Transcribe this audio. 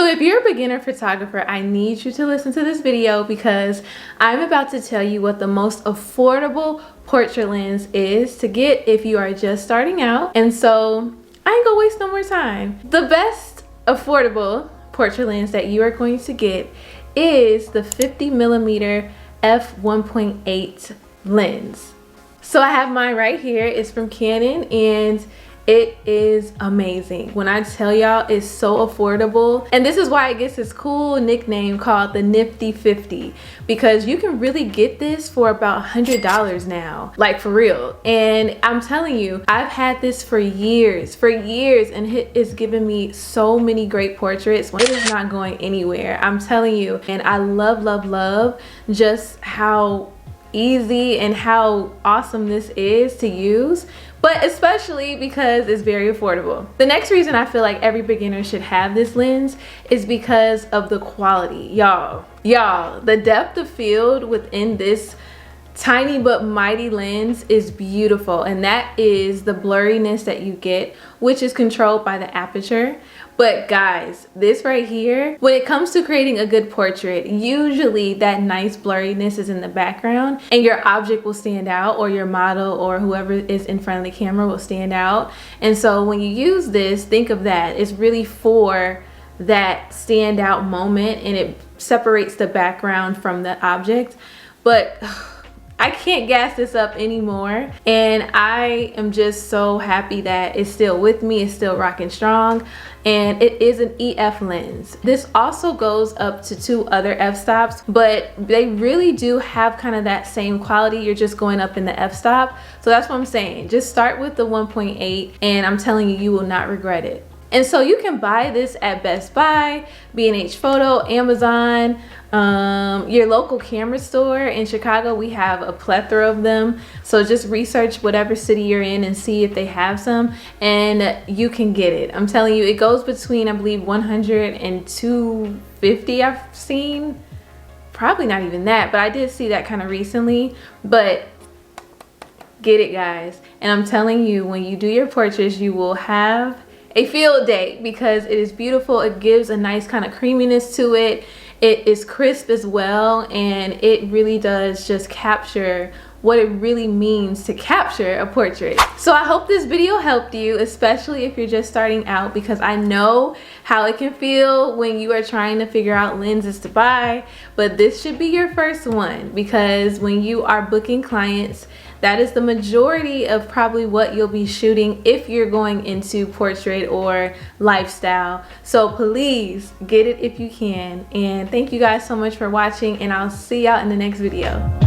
So if you're a beginner photographer, I need you to listen to this video because I'm about to tell you what the most affordable portrait lens is to get if you are just starting out. And so I ain't gonna waste no more time. The best affordable portrait lens that you are going to get is the 50mm f1.8 lens. So I have mine right here. It's from Canon and it is amazing. When I tell y'all, it's so affordable. And this is why it gets this cool nickname called the Nifty 50, because you can really get this for about $100 now, like for real. And I'm telling you, I've had this for years, and it is giving me so many great portraits. It is not going anywhere, I'm telling you. And I love just how easy and how awesome this is to use, but especially because it's very affordable. The next reason I feel like every beginner should have this lens is because of the quality. Y'all, the depth of field within this tiny but mighty lens is beautiful, and that is the blurriness that you get, which is controlled by the aperture. But guys, this right here, when it comes to creating a good portrait, usually that nice blurriness is in the background and your object will stand out, or your model or whoever is in front of the camera will stand out. And so when you use this, think of that. It's really for that standout moment, and it separates the background from the object. But I can't gas this up anymore, and I am just so happy that it's still with me. It's still rocking strong, and it is an EF lens. This also goes up to 2 other f-stops, but they really do have kind of that same quality. You're just going up in the f-stop. So that's what I'm saying. Just start with the 1.8, and I'm telling you, you will not regret it. And so you can buy this at Best Buy, B&H Photo, Amazon, your local camera store. In Chicago, we have a plethora of them. So just research whatever city you're in and see if they have some, and you can get it. I'm telling you, it goes between, I believe, $100 and $250 I've seen. Probably not even that, but I did see that kind of recently. But get it, guys. And I'm telling you, when you do your portraits, you will have a field day because it is beautiful. It gives a nice kind of creaminess to it. It is crisp as well, and it really does just capture what it really means to capture a portrait. So I hope this video helped you, especially if you're just starting out, because I know how it can feel when you are trying to figure out lenses to buy. But this should be your first one, because when you are booking clients, that is the majority of probably what you'll be shooting if you're going into portrait or lifestyle. So please get it if you can. And thank you guys so much for watching, and I'll see y'all in the next video.